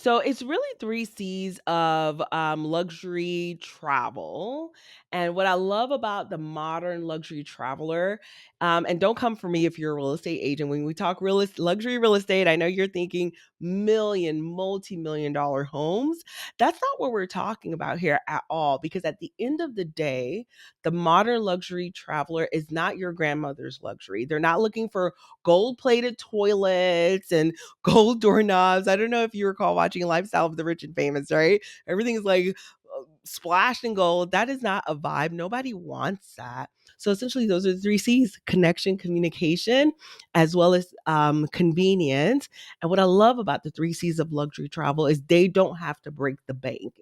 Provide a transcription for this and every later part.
So it's really three C's of luxury travel. And what I love about the modern luxury traveler, and don't come for me if you're a real estate agent. When we talk luxury real estate, I know you're thinking multi-million dollar homes. That's not what we're talking about here at all. Because at the end of the day, the modern luxury traveler is not your grandmother's luxury. They're not looking for gold plated toilets and gold doorknobs. I don't know if you recall watching Lifestyle of the Rich and Famous, right? Everything is like splashed in gold. That is not a vibe. Nobody wants that. So essentially, those are the three C's: connection, communication, as well as convenience. And what I love about the three C's of luxury travel is they don't have to break the bank.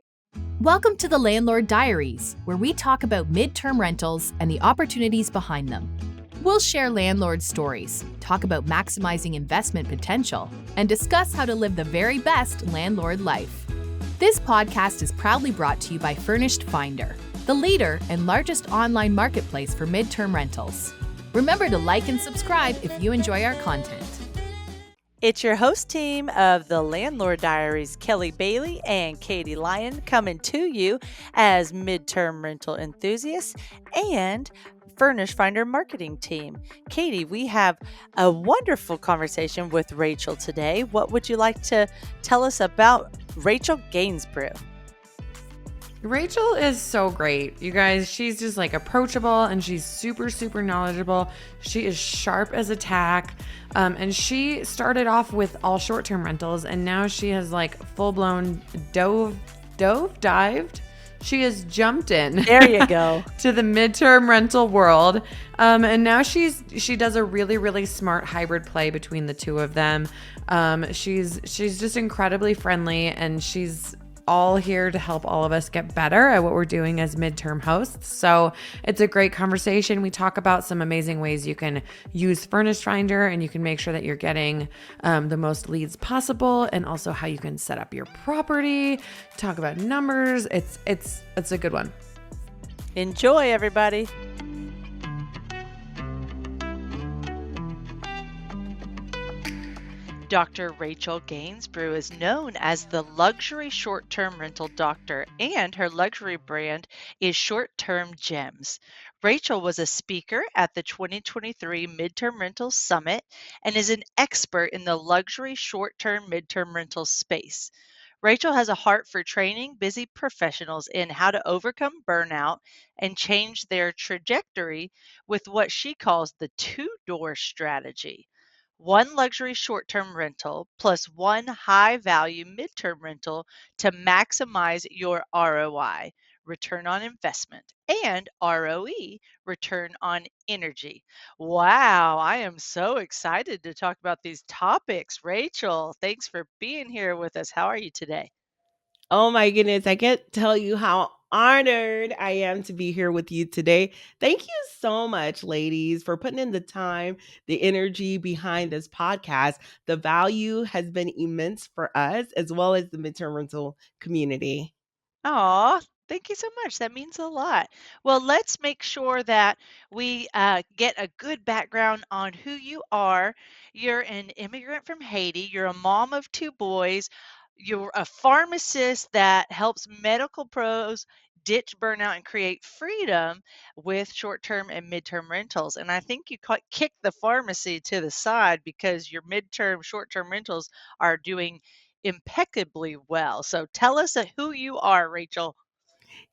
Welcome to the Landlord Diaries, where we talk about midterm rentals and the opportunities behind them. We'll share landlord stories, talk about maximizing investment potential, and discuss how to live the very best landlord life. This podcast is proudly brought to you by Furnished Finder, the leader and largest online marketplace for midterm rentals. Remember to like and subscribe if you enjoy our content. It's your host team of the Landlord Diaries, Kelly Bailey and Katie Lyon, coming to you as midterm rental enthusiasts and Furnish Finder marketing team. Katie, we have a wonderful conversation with Rachel today. What would you like to tell us about Rachel Gainsbrugh? Rachel is so great. You guys, she's just like approachable and she's super, super knowledgeable. She is sharp as a tack. And she started off with all short-term rentals and now she has like full-blown dived. She has jumped in. There you go. To the midterm rental world. And now she does a really, really smart hybrid play between the two of them. She's just incredibly friendly and she's all here to help all of us get better at what we're doing as midterm hosts. So it's a great conversation. We talk about some amazing ways you can use Furnished Finder and you can make sure that you're getting the most leads possible, and also how you can set up your property, talk about numbers. It's a good one. Enjoy, everybody. Dr. Rachel Gainsbrugh is known as the luxury short-term rental doctor, and her luxury brand is Short-Term Gems. Rachel was a speaker at the 2023 Midterm Rentals Summit and is an expert in the luxury short-term midterm rental space. Rachel has a heart for training busy professionals in how to overcome burnout and change their trajectory with what she calls the two-door strategy: one luxury short-term rental plus one high-value midterm rental to maximize your ROI, return on investment, and ROE, return on energy. Wow, I am so excited to talk about these topics. Rachel, thanks for being here with us. How are you today? Oh my goodness, I can't tell you how honored I am to be here with you today. Thank you so much, ladies, for putting in the time, the energy behind this podcast. The value has been immense for us as well as the midterm rental community. Aw, thank you so much. That means a lot. Well, let's make sure that we get a good background on who you are. You're an immigrant from Haiti. You're a mom of two boys. You're a pharmacist that helps medical pros ditch burnout and create freedom with short-term and midterm rentals. And I think you kicked the pharmacy to the side because your midterm, short-term rentals are doing impeccably well. So tell us who you are, Rachel.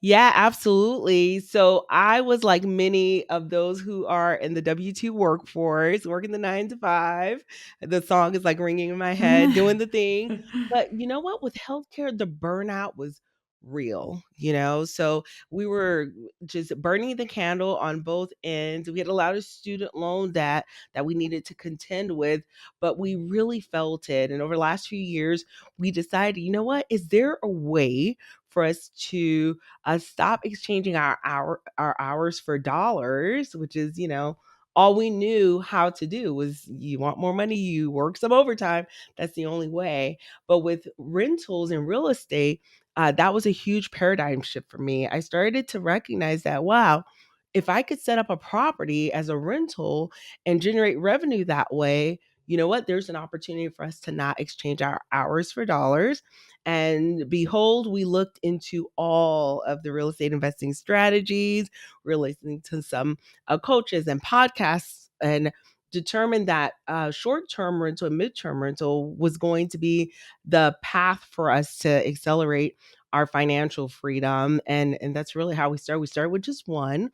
Yeah, absolutely. So I was like many of those who are in the W-2 workforce, working the 9 to 5. The song is like ringing in my head, doing the thing. But you know what? With healthcare, the burnout was real. So we were just burning the candle on both ends. We had a lot of student loan debt that we needed to contend with, but we really felt it. And over the last few years, we decided, you know what? Is there a way for us to stop exchanging our hours for dollars, which is, all we knew how to do was you want more money, you work some overtime. That's the only way. But with rentals and real estate, that was a huge paradigm shift for me. I started to recognize that, wow, if I could set up a property as a rental and generate revenue that way, you know what, there's an opportunity for us to not exchange our hours for dollars. And behold, we looked into all of the real estate investing strategies. We're listening to some coaches and podcasts, and determined that short-term rental and mid-term rental was going to be the path for us to accelerate our financial freedom. And that's really how we started. We started with just one.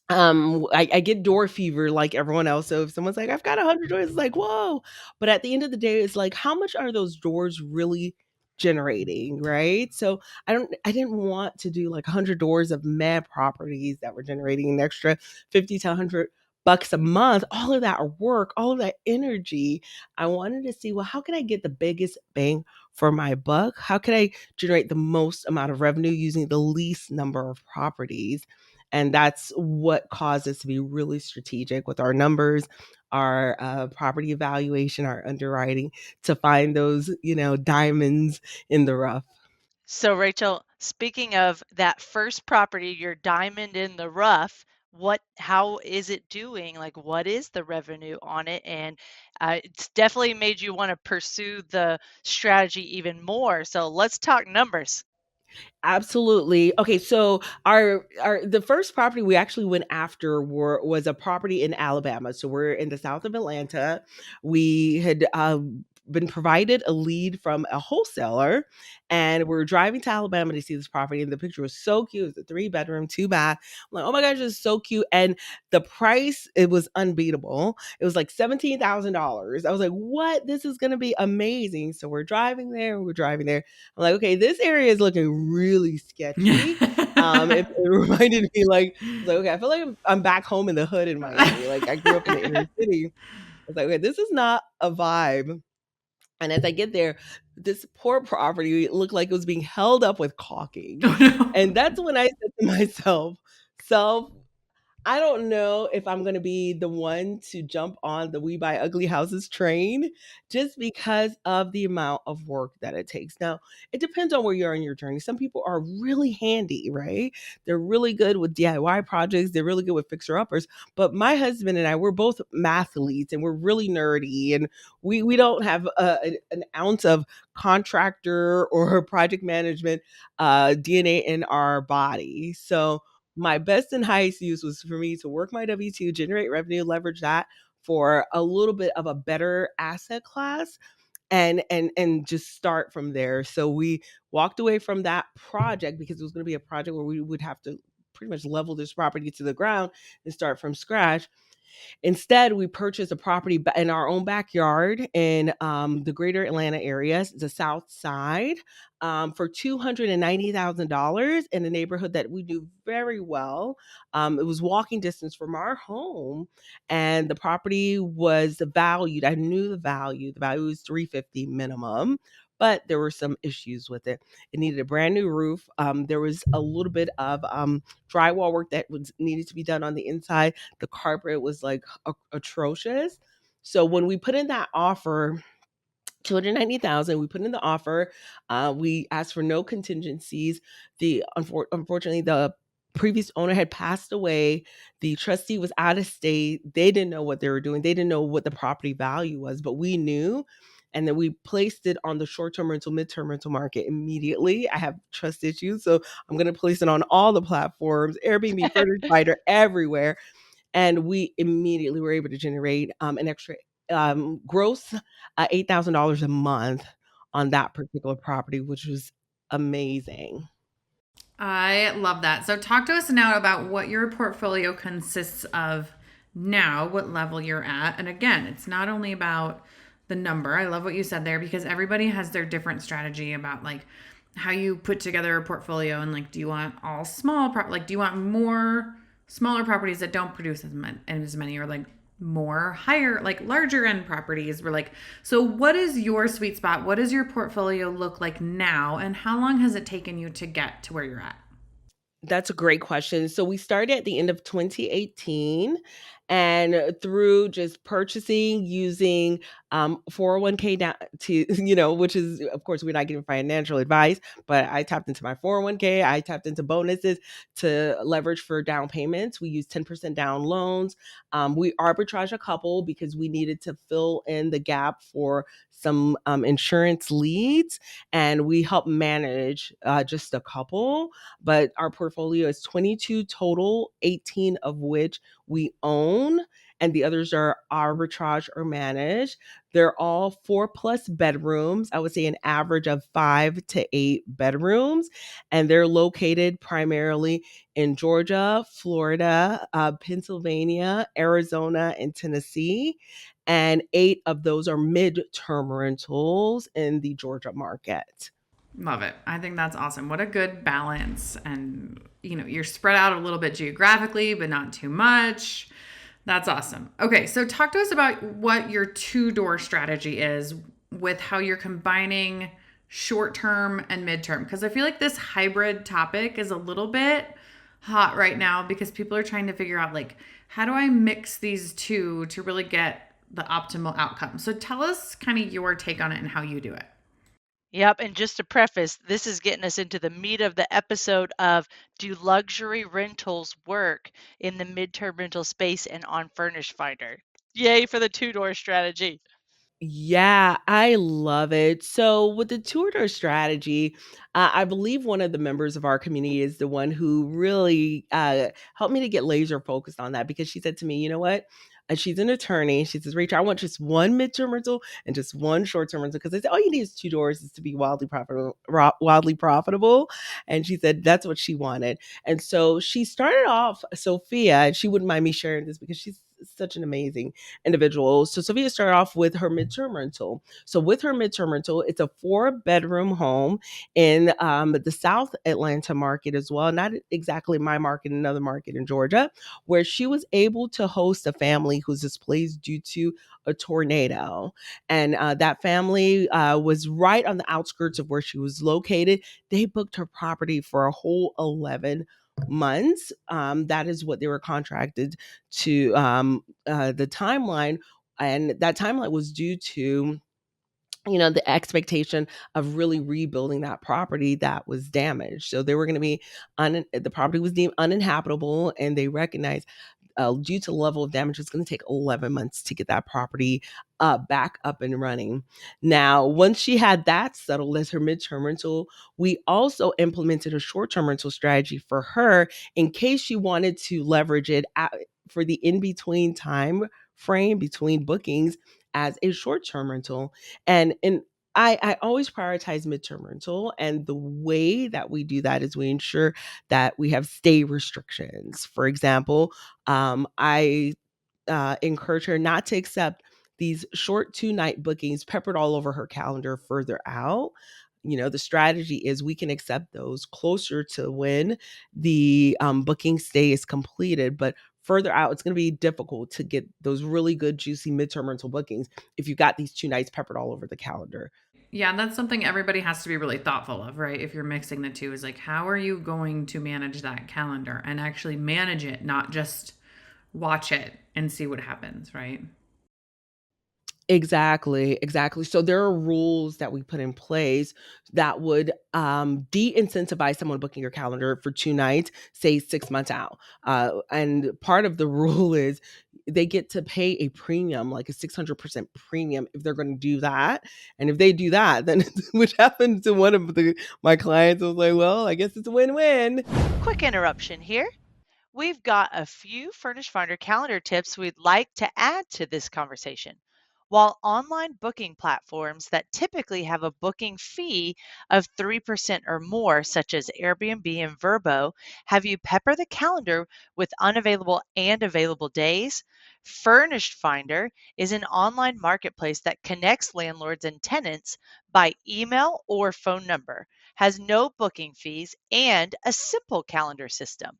I get door fever like everyone else. So if someone's like, I've got 100 doors, it's like, whoa. But at the end of the day, it's like, how much are those doors really generating? Right. So I didn't want to do like 100 doors of mad properties that were generating an extra 50 to 100 bucks a month, all of that work, all of that energy. I wanted to see, well, how can I get the biggest bang for my buck? How can I generate the most amount of revenue using the least number of properties? And that's what caused us to be really strategic with our numbers, our property evaluation, our underwriting, to find those, diamonds in the rough. So, Rachel, speaking of that first property, your diamond in the rough, how is it doing? Like, what is the revenue on it? And it's definitely made you want to pursue the strategy even more. So, let's talk numbers. Absolutely. Okay, so our the first property we actually went after was a property in Alabama. So we're in the south of Atlanta. We had been provided a lead from a wholesaler, and we're driving to Alabama to see this property. And the picture was so cute. It was a 3 bedroom, 2 bath. I'm like, oh my gosh, this is so cute. And the price, it was unbeatable. It was like $17,000. I was like, what? This is gonna be amazing. So we're driving there. We're driving there. I'm like, okay, this area is looking really sketchy. It reminded me like, I was like, okay, I feel like I'm back home in the hood in Miami. Like I grew up in the inner city. I was like, okay, this is not a vibe. And as I get there, this poor property looked like it was being held up with caulking. Oh no. And that's when I said to myself, self, I don't know if I'm gonna be the one to jump on the We Buy Ugly Houses train just because of the amount of work that it takes. Now, it depends on where you are in your journey. Some people are really handy, right? They're really good with DIY projects, they're really good with fixer uppers. But my husband and I, we're both mathletes and we're really nerdy, and we don't have an ounce of contractor or project management DNA in our body. So my best and highest use was for me to work my W-2, generate revenue, leverage that for a little bit of a better asset class, and just start from there. So we walked away from that project because it was going to be a project where we would have to pretty much level this property to the ground and start from scratch. Instead, we purchased a property in our own backyard in the greater Atlanta area, the South Side, for $290,000 in a neighborhood that we knew very well. It was walking distance from our home, and the property was valued. I knew the value. The value was 350 minimum. But there were some issues with it. It needed a brand new roof. There was a little bit of drywall work that was needed to be done on the inside. The carpet was like atrocious. So when we put in that offer, 290,000, we put in the offer. We asked for no contingencies. Unfortunately, the previous owner had passed away. The trustee was out of state. They didn't know what they were doing. They didn't know what the property value was, but we knew. And then we placed it on the short-term rental, mid-term rental market immediately. I have trust issues, so I'm going to place it on all the platforms, Airbnb, Furnish Finder, everywhere. And we immediately were able to generate an extra gross $8,000 a month on that particular property, which was amazing. I love that. So, talk to us now about what your portfolio consists of now, what level you're at. And again, it's not only about the number. I love what you said there because everybody has their different strategy about like how you put together a portfolio and like, do you want all like, do you want more smaller properties that don't produce as many or like more higher, like larger end properties? We're like, so what is your sweet spot? What does your portfolio look like now? And how long has it taken you to get to where you're at? That's a great question. So we started at the end of 2018, And through just purchasing using 401k down to, which is, of course, we're not getting financial advice, but I tapped into my 401k. I tapped into bonuses to leverage for down payments. We use 10% down loans. We arbitrage a couple because we needed to fill in the gap for some insurance leads, and we help manage just a couple. But our portfolio is 22 total, 18 of which we own, and the others are arbitrage or managed. They're all 4+ bedrooms. I would say an average of 5 to 8 bedrooms, and they're located primarily in Georgia, Florida, Pennsylvania, Arizona, and Tennessee. And 8 of those are midterm rentals in the Georgia market. Love it. I think that's awesome. What a good balance. And, you're spread out a little bit geographically, but not too much. That's awesome. Okay, so talk to us about what your two-door strategy is with how you're combining short-term and midterm. Because I feel like this hybrid topic is a little bit hot right now because people are trying to figure out, like, how do I mix these two to really get the optimal outcome? So tell us kind of your take on it and how you do it. Yep. And just to preface, this is getting us into the meat of the episode of, do luxury rentals work in the midterm rental space and on Furnish Finder? Yay for the two-door strategy. Yeah, I love it. So, with the two-door strategy, I believe one of the members of our community is the one who really helped me to get laser focused on that, because she said to me, you know what? And she's an attorney. She says, Rachel, I want just one midterm rental and just one short-term rental, because I said all you need is two doors is to be wildly profitable. Wildly profitable. And she said that's what she wanted. And so she started off, Sophia, and she wouldn't mind me sharing this because she's such an amazing individual. So Sophia started off with her midterm rental. So with her midterm rental, it's a 4-bedroom home in the South Atlanta market as well, not exactly my market, another market in Georgia, where she was able to host a family who's displaced due to a tornado. And that family was right on the outskirts of where she was located. They booked her property for a whole 11 months. That is what they were contracted to, the timeline. And that timeline was due to, the expectation of really rebuilding that property that was damaged. So they were going to be the property was deemed uninhabitable, and they recognized, due to the level of damage, it's going to take 11 months to get that property back up and running. Now, once she had that settled as her midterm rental, we also implemented a short-term rental strategy for her in case she wanted to leverage it for the in-between time frame between bookings as a short-term rental. And I always prioritize midterm rental. And the way that we do that is we ensure that we have stay restrictions. For example, I encourage her not to accept these short 2-night bookings peppered all over her calendar further out. The strategy is we can accept those closer to when the booking stay is completed, but further out, it's going to be difficult to get those really good, juicy midterm rental bookings if you got these 2 nights peppered all over the calendar. Yeah, and that's something everybody has to be really thoughtful of, right? If you're mixing the two, is like, how are you going to manage that calendar and actually manage it, not just watch it and see what happens, right? Exactly, exactly. So there are rules that we put in place that would de-incentivize someone booking your calendar for 2 nights, say 6 months out. And part of the rule is they get to pay a premium, like a 600% premium, if they're going to do that. And if they do that, then which happened to one of my clients, I was like, well, I guess it's a win-win. Quick interruption here. We've got a few Furnish Finder calendar tips we'd like to add to this conversation. While online booking platforms that typically have a booking fee of 3% or more, such as Airbnb and Vrbo, have you pepper the calendar with unavailable and available days, Furnished Finder is an online marketplace that connects landlords and tenants by email or phone number, has no booking fees, and a simple calendar system.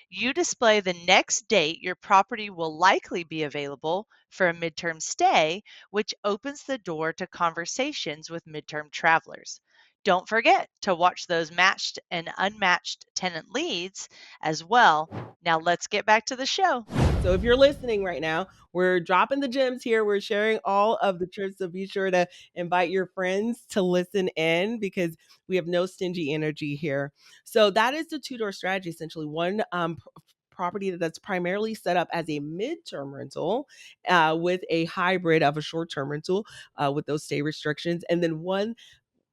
You display the next date your property will likely be available for a midterm stay, which opens the door to conversations with midterm travelers. Don't forget to watch those matched and unmatched tenant leads as well. Now let's get back to the show. So if you're listening right now, we're dropping the gems here. We're sharing all of the trips. So be sure to invite your friends to listen in because we have no stingy energy here. So that is the two-door strategy, essentially. One property that's primarily set up as a midterm rental with a hybrid of a short-term rental with those stay restrictions, and then one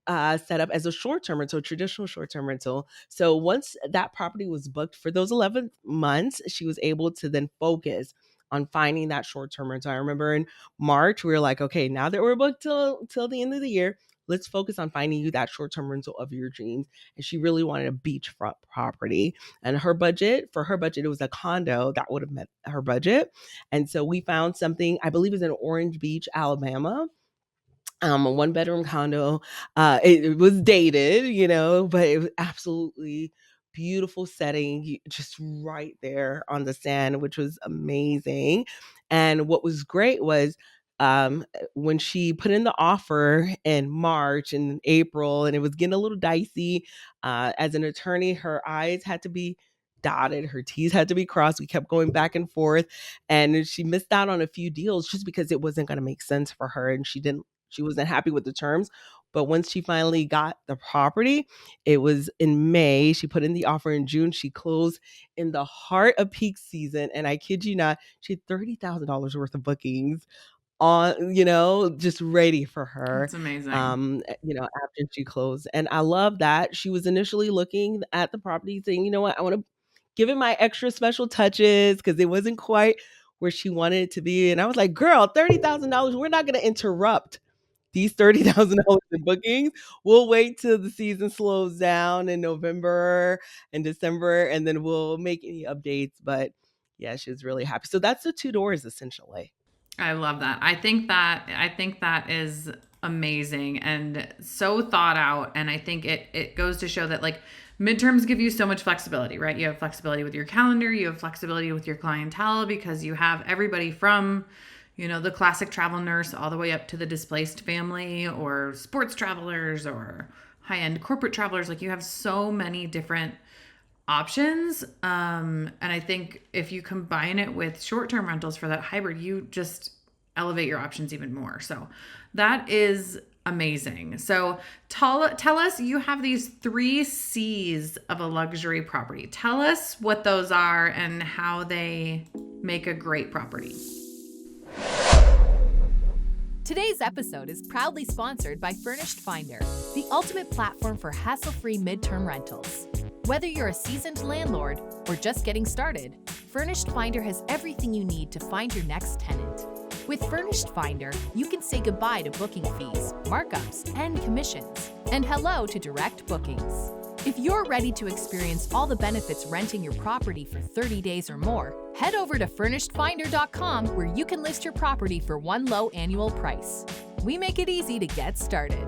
set up as a short-term rental, traditional short-term rental. So once that property was booked for those 11 months, she was able to then focus on finding that short-term rental. I remember in March, we were like, okay, now that we're booked till the end of the year, let's focus on finding you that short-term rental of your dreams. And she really wanted a beachfront property. And for her budget, it was a condo that would have met her budget. And so we found something, I believe, is in Orange Beach, Alabama, a one bedroom condo. It was dated, but it was absolutely beautiful setting, just right there on the sand, which was amazing. And what was great was when she put in the offer in March and April, and it was getting a little dicey. As an attorney, her I's had to be dotted, her T's had to be crossed. We kept going back and forth, and she missed out on a few deals just because it wasn't going to make sense for her, and she wasn't happy with the terms. But once she finally got the property, it was in May. She put in the offer in June. She closed in the heart of peak season. And I kid you not, she had $30,000 worth of bookings on, just ready for her. That's amazing. After she closed. And I love that. She was initially looking at the property saying, you know what, I want to give it my extra special touches because it wasn't quite where she wanted it to be. And I was like, girl, $30,000, we're not going to interrupt these $30,000 in bookings. We'll wait till the season slows down in November and December, and then we'll make any updates. But yeah, she was really happy. So that's the two doors essentially. I love that. I think that is amazing and so thought out. And I think it goes to show that like midterms give you so much flexibility, right? You have flexibility with your calendar, you have flexibility with your clientele because you have everybody from, the classic travel nurse all the way up to the displaced family or sports travelers or high-end corporate travelers. Like you have so many different options. And I think if you combine it with short-term rentals for that hybrid, you just elevate your options even more. So that is amazing. So tell us, you have these 3 C's of a luxury property. Tell us what those are and how they make a great property. Today's episode is proudly sponsored by Furnished Finder, the ultimate platform for hassle-free midterm rentals. Whether you're a seasoned landlord or just getting started, Furnished Finder has everything you need to find your next tenant. With Furnished Finder, you can say goodbye to booking fees, markups, and commissions, and hello to direct bookings. If you're ready to experience all the benefits renting your property for 30 days or more, head over to furnishedfinder.com where you can list your property for one low annual price. We make it easy to get started.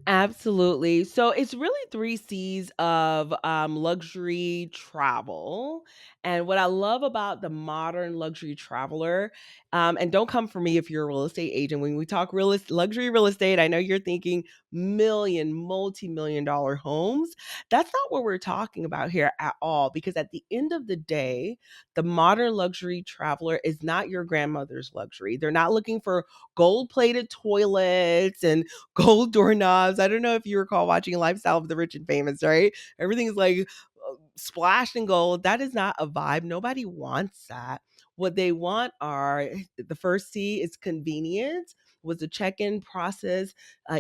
Absolutely. So it's really 3 C's of luxury travel. And what I love about the modern luxury traveler, and don't come for me if you're a real estate agent. When we talk luxury real estate, I know you're thinking multi-million dollar homes. That's not what we're talking about here at all. Because at the end of the day, the modern luxury traveler is not your grandmother's luxury. They're not looking for gold plated toilets and gold doorknobs. I don't know if you recall watching Lifestyle of the Rich and Famous, right? Everything's like splashed in gold. That is not a vibe. Nobody wants that. What they want are the first C is convenience. Was the check-in process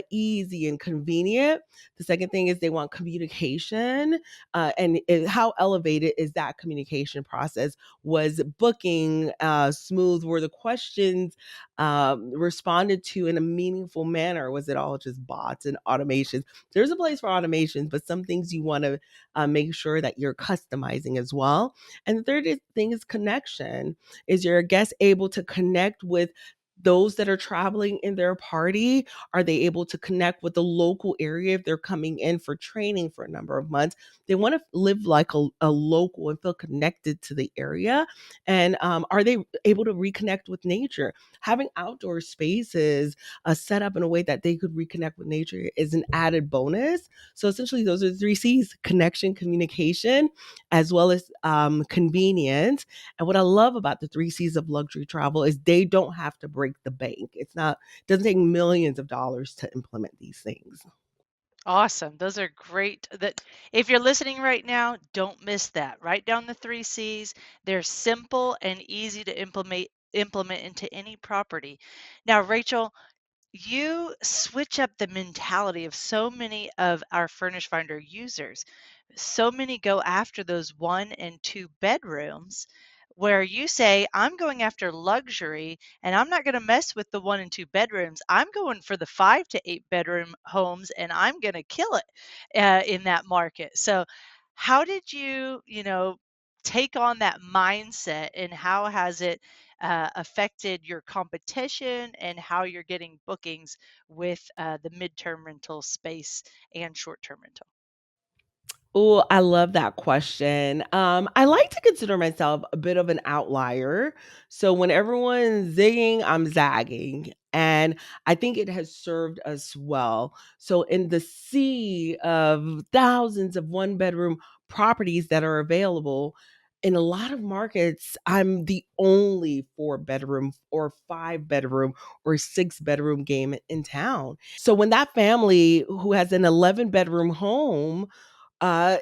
easy and convenient? The second thing is they want communication, how elevated is that communication process? Was booking smooth? Were the questions responded to in a meaningful manner? Was it all just bots and automations? There's a place for automations, but some things you want to make sure that you're customizing as well. And the third thing is connection. Is your guest able to connect with those that are traveling in their party, are they able to connect with the local area if they're coming in for training for a number of months? They want to live like a local and feel connected to the area. And are they able to reconnect with nature? Having outdoor spaces set up in a way that they could reconnect with nature is an added bonus. So essentially, those are the three C's: connection, communication, as well as convenience. And what I love about the three C's of luxury travel is they don't have to break the bank. It doesn't take millions of dollars to implement these things. Awesome. Those are great. That if you're listening right now, don't miss that. Write down the three C's. They're simple and easy to implement into any property. Now, Rachel, you switch up the mentality of so many of our Furnish Finder users. So many go after those one and two bedrooms where you say, I'm going after luxury and I'm not going to mess with the one and two bedrooms. I'm going for the 5 to 8 bedroom homes and I'm going to kill it in that market. So, how did take on that mindset and how has it affected your competition and how you're getting bookings with the midterm rental space and short term rental? Oh, I love that question. I like to consider myself a bit of an outlier. So when everyone's zigging, I'm zagging. And I think it has served us well. So in the sea of thousands of one bedroom properties that are available, in a lot of markets, I'm the only 4 bedroom or 5 bedroom or 6 bedroom game in town. So when that family who has an 11 bedroom home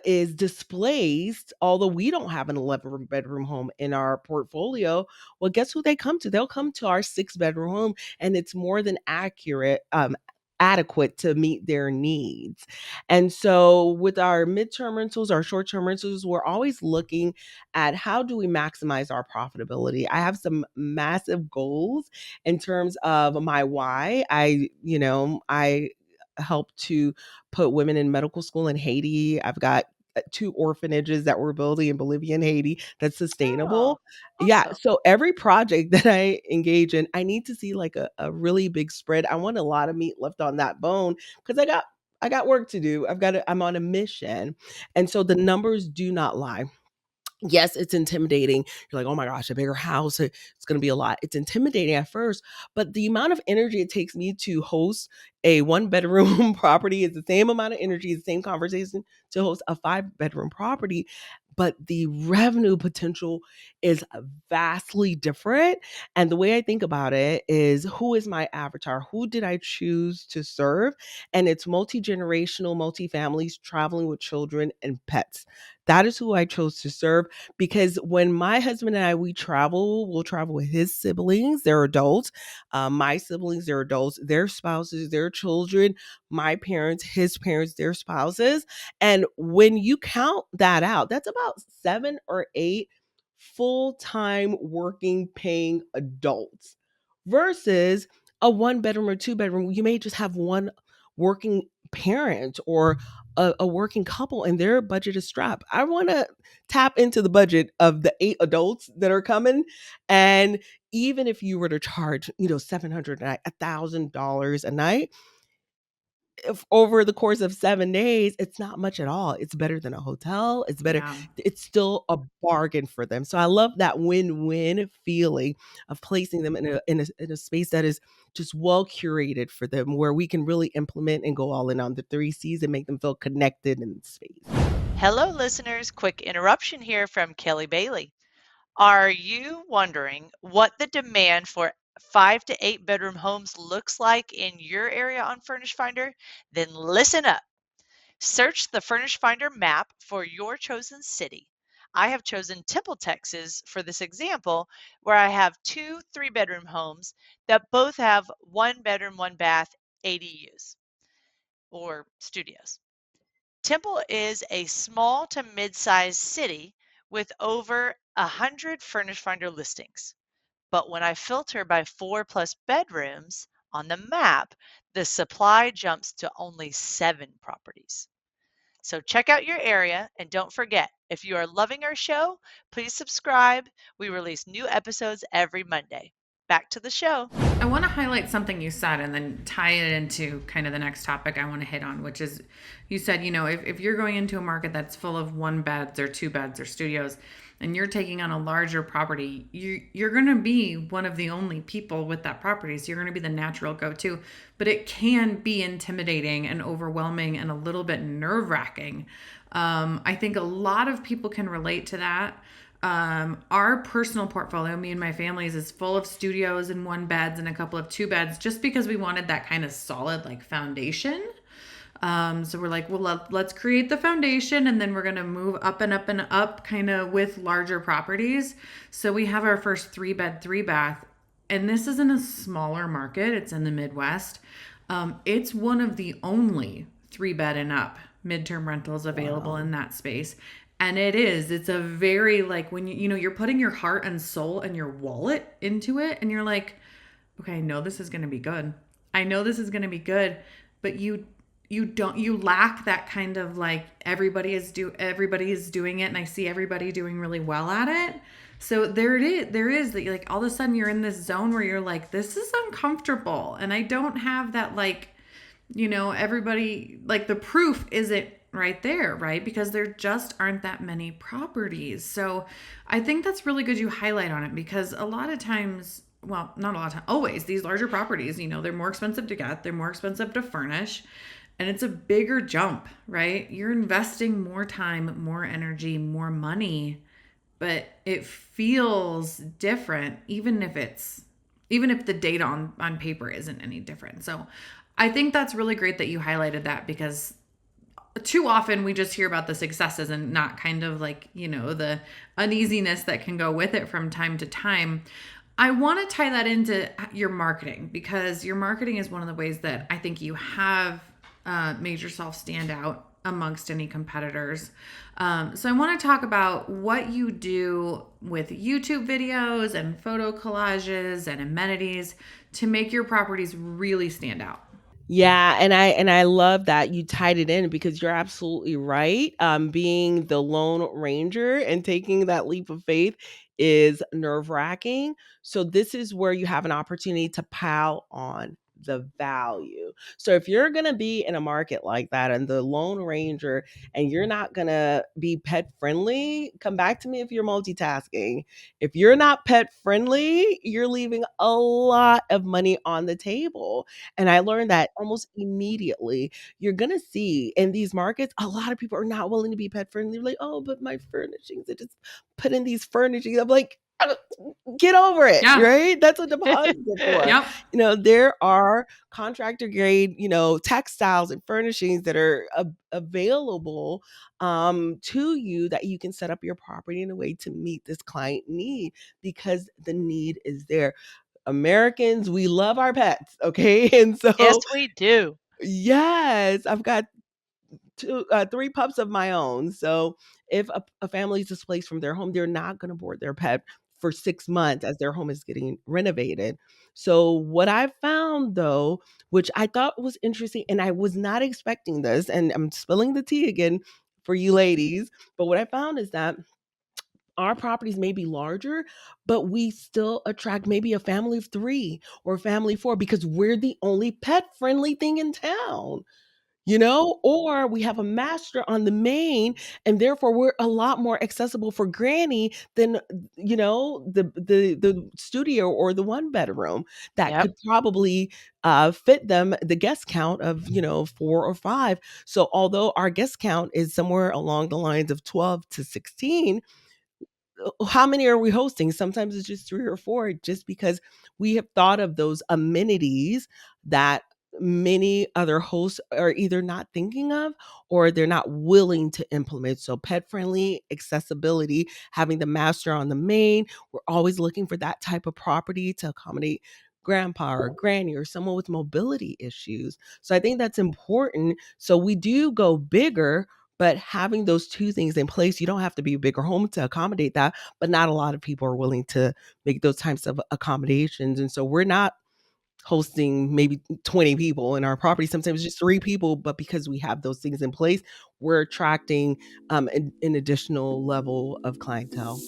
is displaced, although we don't have an 11 bedroom home in our portfolio. Well, guess who they come to? They'll come to our 6 bedroom home, and it's more than adequate to meet their needs. And so with our midterm rentals, our short-term rentals, we're always looking at how do we maximize our profitability. I have some massive goals in terms of my why. I help to put women in medical school in Haiti. I've got two orphanages that we're building in Bolivia and Haiti that's Oh, sustainable. Yeah. awesome. So every project that I engage in, I need to see like a really big spread. I want a lot of meat left on that bone because I got work to do. I'm on a mission. And so the numbers do not lie. Yes, it's intimidating. You're like, oh my gosh, a bigger house, it's going to be a lot. It's intimidating at first, but the amount of energy it takes me to host a 1 bedroom property is the same amount of energy, the same conversation to host a 5 bedroom property. But the revenue potential is vastly different. And the way I think about it is who is my avatar? Who did I choose to serve? And it's multi generational, multi families traveling with children and pets. That is who I chose to serve because when my husband and we travel, we'll travel with his siblings. They're adults. My siblings, they're adults. Their spouses, their children, my parents, his parents, their spouses. And when you count that out, that's about 7 or 8 full time working, paying adults versus a 1 bedroom or 2 bedroom. You may just have one working parent or a working couple and their budget is strapped. I want to tap into the budget of the 8 adults that are coming. And even if you were to charge, 700 a night, $1,000 a night, if over the course of 7 days, it's not much at all. It's better than a hotel. It's better. Yeah. It's still a bargain for them. So I love that win-win feeling of placing them in a space that is just well curated for them, where we can really implement and go all in on the three C's and make them feel connected in space. Hello, listeners. Quick interruption here from Kelly Bailey. Are you wondering what the demand for 5 to 8 bedroom homes looks like in your area on Furnish Finder? Then listen up. Search the Furnish Finder map for your chosen city. I have chosen Temple, Texas for this example, where I have two 3 bedroom homes that both have 1 bedroom, 1 bath ADUs or studios. Temple is a small to mid-sized city with over 100 Furnish Finder listings. But when I filter by 4+ bedrooms on the map, the supply jumps to only 7 properties. So check out your area and don't forget, if you are loving our show, please subscribe. We release new episodes every Monday. Back to the show. I want to highlight something you said and then tie it into kind of the next topic I want to hit on, which is you said, if you're going into a market that's full of one beds or two beds or studios and you're taking on a larger property, you're going to be one of the only people with that property. So you're going to be the natural go to. But it can be intimidating and overwhelming and a little bit nerve wracking. I think a lot of people can relate to that. Our personal portfolio, me and my family's, is full of studios and one beds and a couple of two beds, just because we wanted that kind of solid like foundation. So we're like, well, let's create the foundation and then we're going to move up and up and up kind of with larger properties. So we have our first 3-bed, 3-bath, and this isn't a smaller market. It's in the Midwest. It's one of the only 3-bed and up midterm rentals available in that space. And it's a very like when you're putting your heart and soul and your wallet into it and you're like, okay, I know this is going to be good. I know this is going to be good, but you lack that kind of like everybody is doing it and I see everybody doing really well at it. So there is that like all of a sudden you're in this zone where you're like, this is uncomfortable and I don't have that like, everybody like the proof isn't right there, right? Because there just aren't that many properties. So I think that's really good you highlight on it because a lot of times, well, not a lot of time, always these larger properties, they're more expensive to get, they're more expensive to furnish, and it's a bigger jump, right? You're investing more time, more energy, more money, but it feels different even if the data on paper isn't any different. So I think that's really great that you highlighted that because too often we just hear about the successes and not kind of like, the uneasiness that can go with it from time to time. I want to tie that into your marketing because your marketing is one of the ways that I think you have made yourself stand out amongst any competitors. So I want to talk about what you do with YouTube videos and photo collages and amenities to make your properties really stand out. Yeah, and I love that you tied it in because you're absolutely right. Being the lone ranger and taking that leap of faith is nerve-wracking. So this is where you have an opportunity to pile on the value. So if you're going to be in a market like that and the lone ranger and you're not going to be pet friendly, come back to me if you're multitasking. If you're not pet friendly, you're leaving a lot of money on the table, and I learned that almost immediately. You're gonna see in these markets, a lot of people are not willing to be pet friendly. They're like, oh, but my furnishings, I just put in these furnishings. I'm like, get over it, Yeah. right? That's what deposits are for. Yep. There are contractor grade, textiles and furnishings that are available to you that you can set up your property in a way to meet this client need because the need is there. Americans, we love our pets, okay? And Yes, so, we do. yes, I've got 3 pups of my own. So, if a family is displaced from their home, they're not going to board their pet for 6 months as their home is getting renovated. So, what I found though, which I thought was interesting, and I was not expecting this, and I'm spilling the tea again for you ladies, but what I found is that our properties may be larger, but we still attract maybe a family of 3 or a family of 4 because we're the only pet-friendly thing in town, or we have a master on the main, and therefore we're a lot more accessible for granny than, the studio or the one bedroom that Yep. could probably, fit them the guest count of, 4 or 5. So although our guest count is somewhere along the lines of 12 to 16, how many are we hosting? Sometimes it's just 3 or 4 just because we have thought of those amenities that many other hosts are either not thinking of or they're not willing to implement. So pet friendly accessibility, having the master on the main, we're always looking for that type of property to accommodate grandpa or granny or someone with mobility issues. So I think that's important. So we do go bigger, but having those 2 things in place, you don't have to be a bigger home to accommodate that, but not a lot of people are willing to make those types of accommodations, and so we're not hosting maybe 20 people in our property, sometimes just 3 people, but because we have those things in place, we're attracting, an additional level of clientele.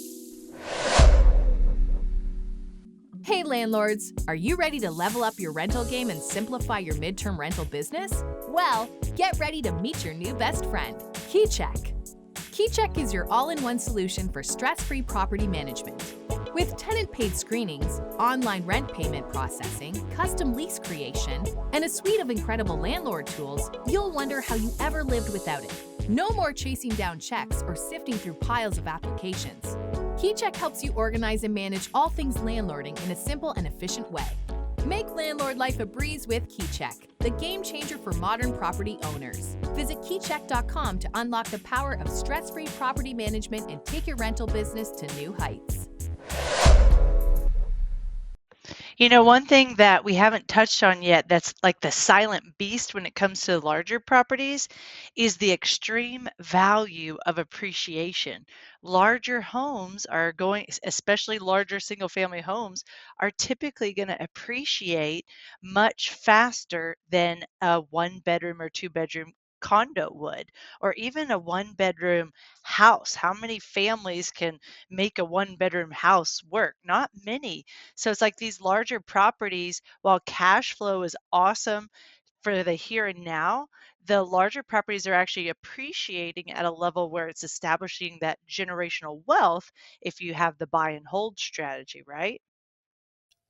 Hey landlords, are you ready to level up your rental game and simplify your midterm rental business? Well, get ready to meet your new best friend, KeyCheck. KeyCheck is your all-in-one solution for stress-free property management. With tenant-paid screenings, online rent payment processing, custom lease creation, and a suite of incredible landlord tools, you'll wonder how you ever lived without it. No more chasing down checks or sifting through piles of applications. KeyCheck helps you organize and manage all things landlording in a simple and efficient way. Make landlord life a breeze with KeyCheck, the game changer for modern property owners. Visit keycheck.com to unlock the power of stress-free property management and take your rental business to new heights. One thing that we haven't touched on yet that's like the silent beast when it comes to larger properties is the extreme value of appreciation. Larger homes are going, especially larger single family homes, are typically going to appreciate much faster than a one bedroom or two bedroom condo would, or even a one bedroom house. How many families can make a one bedroom house work? Not many. So it's like these larger properties, while cash flow is awesome for the here and now, the larger properties are actually appreciating at a level where it's establishing that generational wealth if you have the buy and hold strategy, right?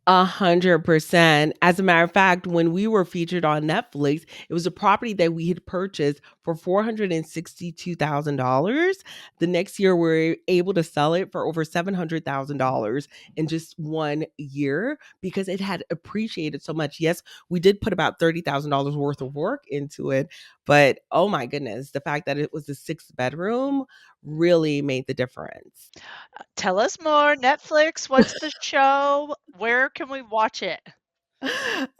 100%. As a matter of fact, when we were featured on Netflix, it was a property that we had purchased for $462,000. The next year, we were able to sell it for over $700,000 in just 1 year because it had appreciated so much. Yes, we did put about $30,000 worth of work into it, but oh my goodness, the fact that it was a six bedroom really made the difference. Tell us more. Netflix, what's the show? Where can we watch it?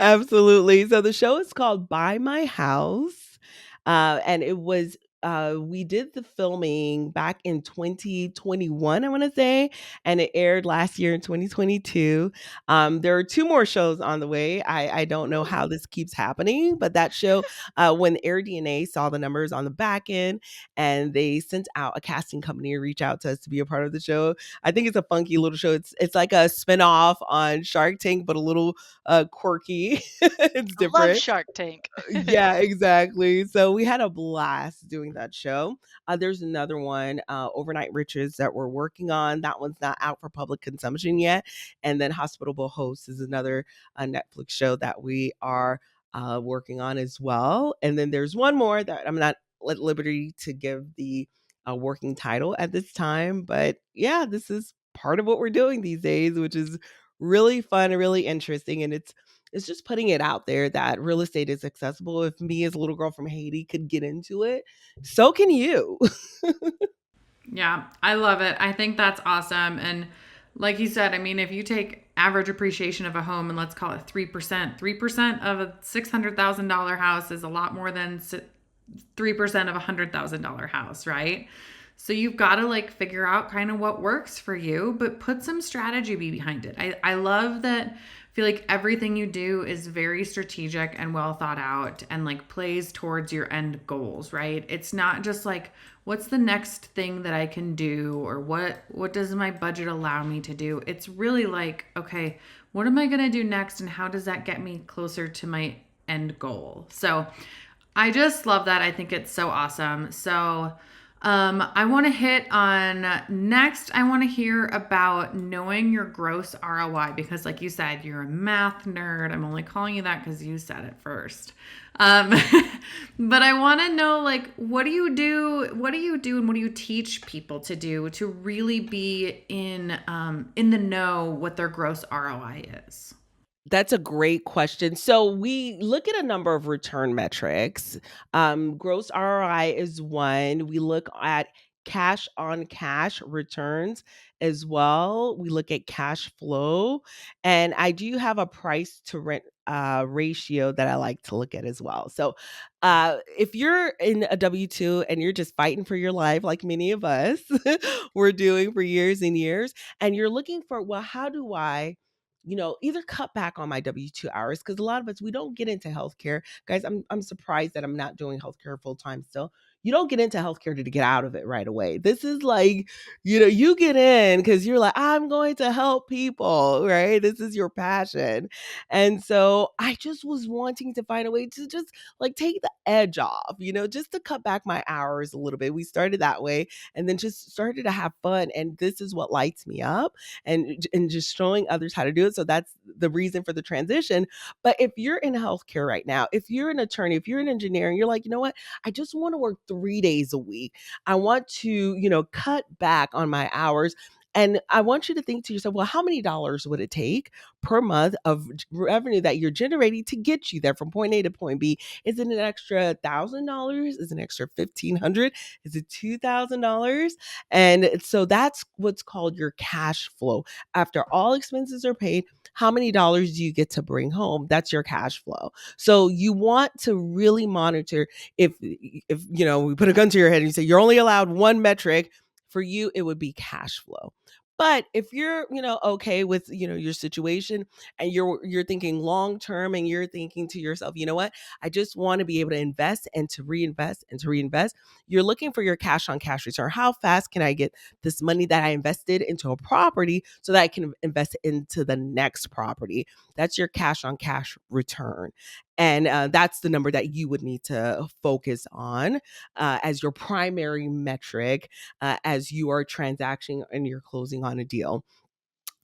Absolutely. So the show is called Buy My House. And it was we did the filming back in 2021, I want to say, and it aired last year in 2022. There are two more shows on the way. I don't know how this keeps happening, but that show, when AirDNA saw the numbers on the back end and they sent out a casting company to reach out to us to be a part of the show. I think it's a funky little show. It's like a spinoff on Shark Tank, but a little quirky. It's I love different. Shark Tank. Yeah, exactly. So we had a blast doing that show. There's another one, Overnight Riches, that we're working on. That one's not out for public consumption yet. And then Hospitable Host is another Netflix show that we are working on as well. And then there's one more that I'm not at liberty to give the working title at this time. But yeah, this is part of what we're doing these days, which is really fun and really interesting. And it's just putting it out there that real estate is accessible. If me as a little girl from Haiti could get into it, so can you. Yeah, I love it. I think that's awesome. And like you said, I mean, if you take average appreciation of a home and let's call it 3%, 3% of a $600,000 house is a lot more than 3% of a $100,000 house, right? So you've got to like figure out kind of what works for you, but put some strategy behind it. I love that. I feel like everything you do is very strategic and well thought out and like plays towards your end goals, right? It's not just like what's the next thing that I can do or what does my budget allow me to do? It's really like, okay, what am I going to do next and how does that get me closer to my end goal? So I just love that. I think it's so awesome. So, I want to hit on next. I want to hear about knowing your gross ROI because, like you said, you're a math nerd. I'm only calling you that because you said it first. Um, but I want to know, like, what do you do? What do you do, and what do you teach people to do to really be in the know what their gross ROI is? That's a great question. So we look at a number of return metrics. Gross ROI is one. We look at cash on cash returns as well. We look at cash flow. And I do have a price to rent ratio that I like to look at as well. So if you're in a W 2 and you're just fighting for your life, like many of us were doing for years and years, and you're looking for, well, how do I either cut back on my W-2 hours because a lot of us we don't get into healthcare. Guys, I'm surprised that I'm not doing healthcare full time still. you don't get into healthcare to get out of it right away. This is like, you get in because you're like, I'm going to help people, right? This is your passion. And so I just was wanting to find a way to just like take the edge off, just to cut back my hours a little bit. We started that way and then just started to have fun. And this is what lights me up, and just showing others how to do it. So that's the reason for the transition. But if you're in healthcare right now, if you're an attorney, if you're an engineer, and you're like, you know what? I just want to work 3 days a week. I want to, cut back on my hours. And I want you to think to yourself, well, how many dollars would it take per month of revenue that you're generating to get you there from point A to point B? Is it an extra $1,000? Is it an extra 1,500? Is it $2,000? And so that's what's called your cash flow. After all expenses are paid, how many dollars do you get to bring home? That's your cash flow. So you want to really monitor. If we put a gun to your head and you say you're only allowed one metric, for you it would be cash flow. But if you're, okay with, your situation, and you're thinking long term, and you're thinking to yourself, you know what? I just want to be able to invest and to reinvest and to reinvest. You're looking for your cash on cash return. How fast can I get this money that I invested into a property so that I can invest into the next property? That's your cash on cash return. And that's the number that you would need to focus on as your primary metric as you are transacting and you're closing on a deal.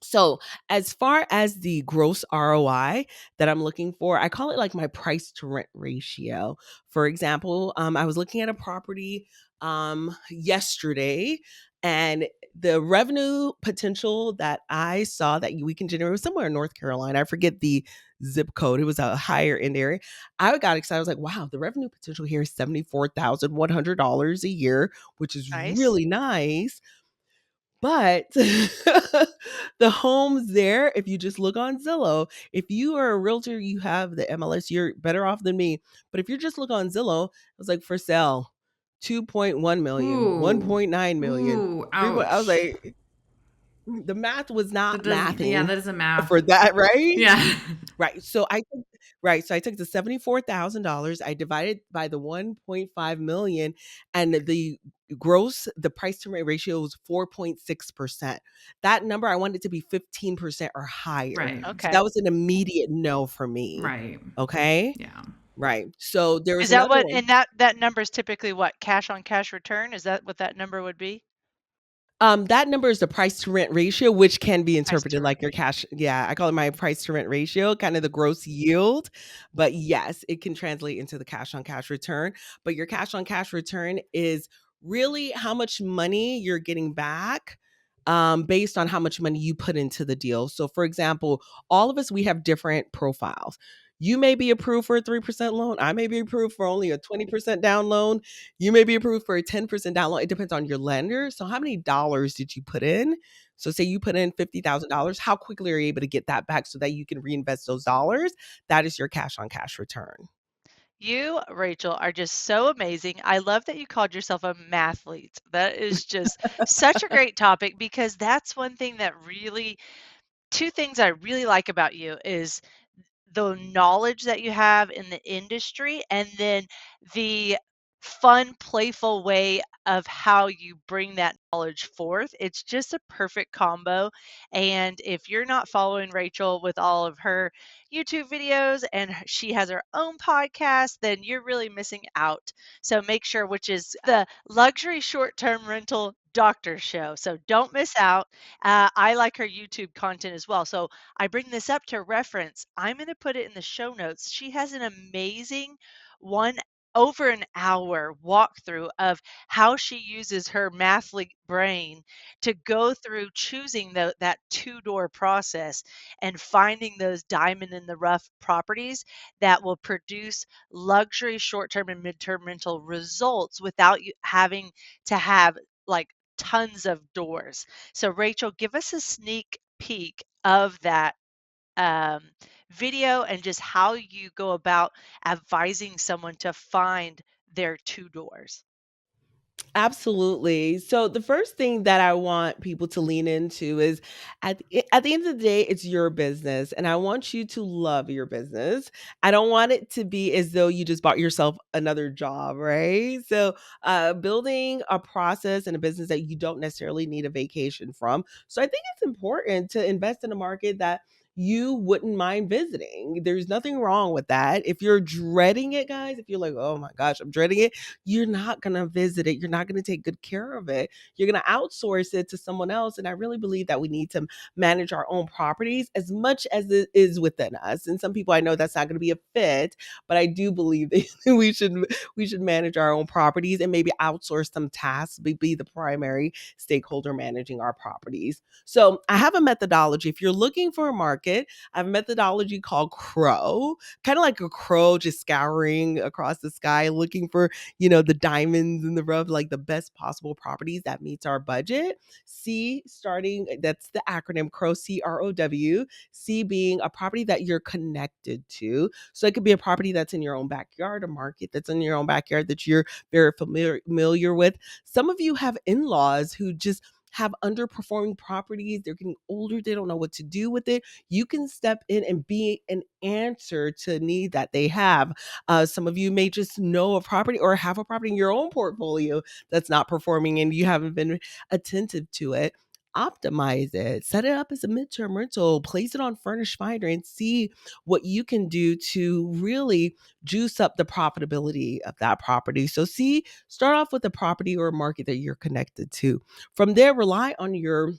So, as far as the gross ROI that I'm looking for, I call it like my price to rent ratio. For example, I was looking at a property yesterday, and the revenue potential that I saw that we can generate was somewhere in North Carolina. I forget the zip code. It was a higher end area. I got excited. I was like, wow, the revenue potential here is $74,100 a year, which is Nice. really nice. But the homes there, if you just look on Zillow, if you are a realtor, you have the MLS, you're better off than me. But if you just look on Zillow, it was like for sale, 2.1 million, Ooh. 1.9 million, Ooh, 3. I was ouch. like, the math was not That doesn't, yeah, mathing that isn't math. for that, right? Yeah. Right. So I took the $74,000, I divided by the 1.5 million, and the price to rate ratio was 4.6%. That number, I wanted it to be 15% or higher. Right. So Okay. that was an immediate no for me. Right. Okay? Yeah. Right. So there was Is that another what, one. and that number is typically what, cash on cash return? Is that what that number would be? That number is the price to rent ratio, which can be Price to interpreted rent. like your cash. Yeah, I call it my price to rent ratio, kind of the gross yield. But yes, it can translate into the cash on cash return. But your cash on cash return is really how much money you're getting back based on how much money you put into the deal. So, for example, all of us, we have different profiles. You may be approved for a 3% loan. I may be approved for only a 20% down loan. You may be approved for a 10% down loan. It depends on your lender. So, how many dollars did you put in? So, say you put in $50,000, how quickly are you able to get that back so that you can reinvest those dollars? That is your cash on cash return. You, Rachel, are just so amazing. I love that you called yourself a mathlete. That is just such a great topic because that's one thing that really, two things I really like about you is the knowledge that you have in the industry and then the fun, playful way of how you bring that knowledge forth. It's just a perfect combo. And if you're not following Rachel with all of her YouTube videos and she has her own podcast, then you're really missing out. So make sure, which is the Luxury Short Term Rental Doctor Show. So don't miss out. I like her YouTube content as well. So I bring this up to reference. I'm going to put it in the show notes. She has an amazing one over an hour walkthrough of how she uses her mathlete brain to go through choosing that two-door process and finding those diamond in the rough properties that will produce luxury short-term and mid-term rental results without you having to have like tons of doors. So Rachel, give us a sneak peek of that um, video and just how you go about advising someone to find their two doors. Absolutely. So the first thing that I want people to lean into is at the end of the day, it's your business, and I want you to love your business. I don't want it to be as though you just bought yourself another job, right? So building a process and a business that you don't necessarily need a vacation from. So I think it's important to invest in a market that you wouldn't mind visiting. There's nothing wrong with that. If you're dreading it, guys, if you're like, oh my gosh, I'm dreading it, you're not going to visit it. You're not going to take good care of it. You're going to outsource it to someone else. And I really believe that we need to manage our own properties as much as it is within us. And some people, I know that's not going to be a fit, but I do believe that we should manage our own properties and maybe outsource some tasks, be the primary stakeholder managing our properties. So I have a methodology. If you're looking for a market, I have a methodology called Crow, kind of like a crow just scouring across the sky looking for the diamonds in the rough, like the best possible properties that meets our budget. C starting, that's the acronym CROW, CROW. C being a property that you're connected to. So it could be a property that's in your own backyard, a market that's in your own backyard that you're very familiar with. Some of you have in-laws who just have underperforming properties. They're getting older. They don't know what to do with it. You can step in and be an answer to a need that they have. Some of you may just know a property or have a property in your own portfolio that's not performing and you haven't been attentive to it. Optimize it, set it up as a midterm rental, place it on Furnish Finder, and see what you can do to really juice up the profitability of that property. So, start off with a property or a market that you're connected to. From there, rely on your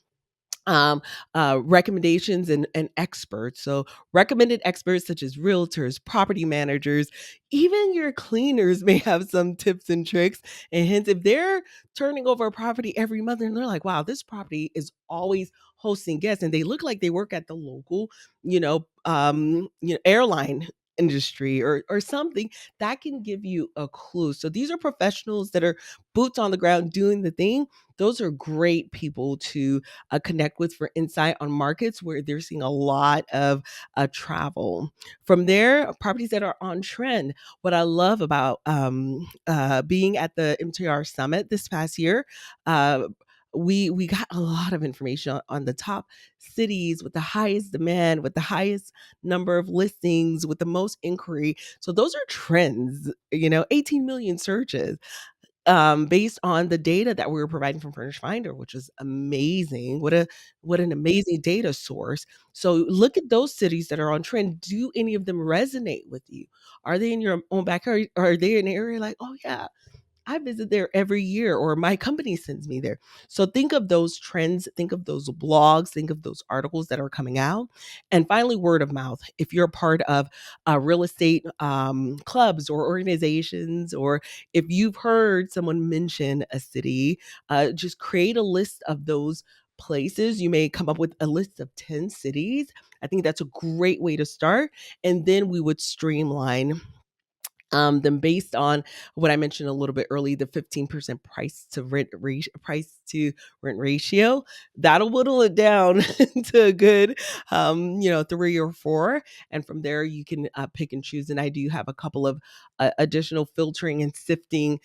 um, recommendations and experts. So, recommended experts such as realtors, property managers, even your cleaners may have some tips and tricks and hints. If they're turning over a property every month and they're like, wow, this property is always hosting guests and they look like they work at the local, airline industry or something that can give you a clue. So these are professionals that are boots on the ground doing the thing. Those are great people to connect with for insight on markets where they're seeing a lot of travel. From there, properties that are on trend. What I love about being at the MTR Summit this past year, uh, we got a lot of information on the top cities with the highest demand, with the highest number of listings, with the most inquiry. So those are trends. 18 million searches based on the data that we were providing from Furnish Finder, which is amazing. What an amazing data source. So look at those cities that are on trend. Do any of them resonate with you? Are they in your own backyard? Or are they in an area like, oh yeah, I visit there every year, or my company sends me there. So think of those trends, think of those blogs, think of those articles that are coming out. And finally, word of mouth. If you're a part of real estate clubs or organizations, or if you've heard someone mention a city, just create a list of those places. You may come up with a list of 10 cities. I think that's a great way to start. And then we would streamline then based on what I mentioned a little bit early, the 15% price to rent ratio, that'll whittle it down to a good, 3 or 4. And from there, you can pick and choose. And I do have a couple of additional filtering and sifting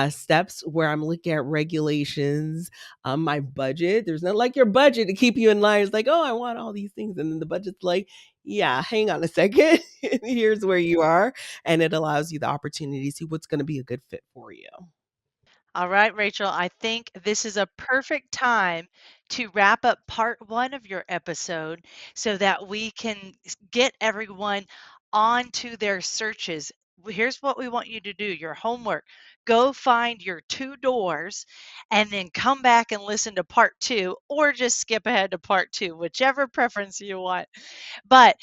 steps where I'm looking at regulations, my budget. There's not like your budget to keep you in line. It's like, oh, I want all these things. And then the budget's like, yeah, hang on a second. Here's where you are, and it allows you the opportunity to see what's going to be a good fit for you. All right, Rachel, I think this is a perfect time to wrap up part one of your episode so that we can get everyone onto their searches. Here's what we want you to do your homework. Go find your two doors and then come back and listen to part two, or just skip ahead to part two, whichever preference you want. But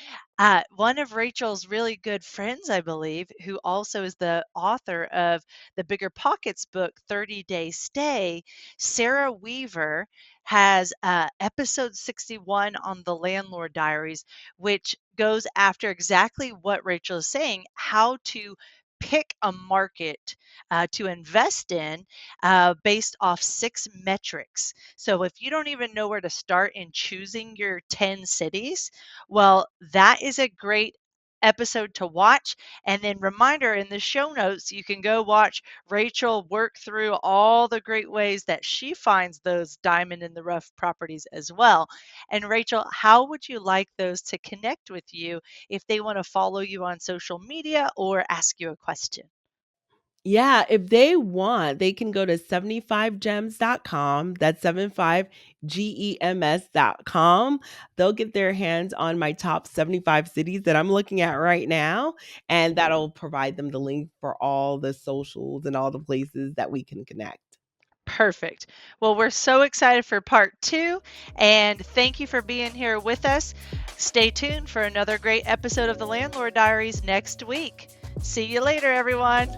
one of Rachel's really good friends, I believe, who also is the author of the Bigger Pockets book, 30 Day Stay, Sarah Weaver, has episode 61 on the Landlord Diaries, which goes after exactly what Rachel is saying, how to pick a market to invest in based off 6 metrics. So if you don't even know where to start in choosing your 10 cities, well, that is a great episode to watch. And then reminder, in the show notes, you can go watch Rachel work through all the great ways that she finds those diamond in the rough properties as well. And Rachel, how would you like those to connect with you if they want to follow you on social media or ask you a question? Yeah, if they want, they can go to 75gems.com. That's 75gems.com. They'll get their hands on my top 75 cities that I'm looking at right now, and that'll provide them the link for all the socials and all the places that we can connect. Perfect. Well, we're so excited for part 2, and thank you for being here with us. Stay tuned for another great episode of the Landlord Diaries next week. See you later, everyone.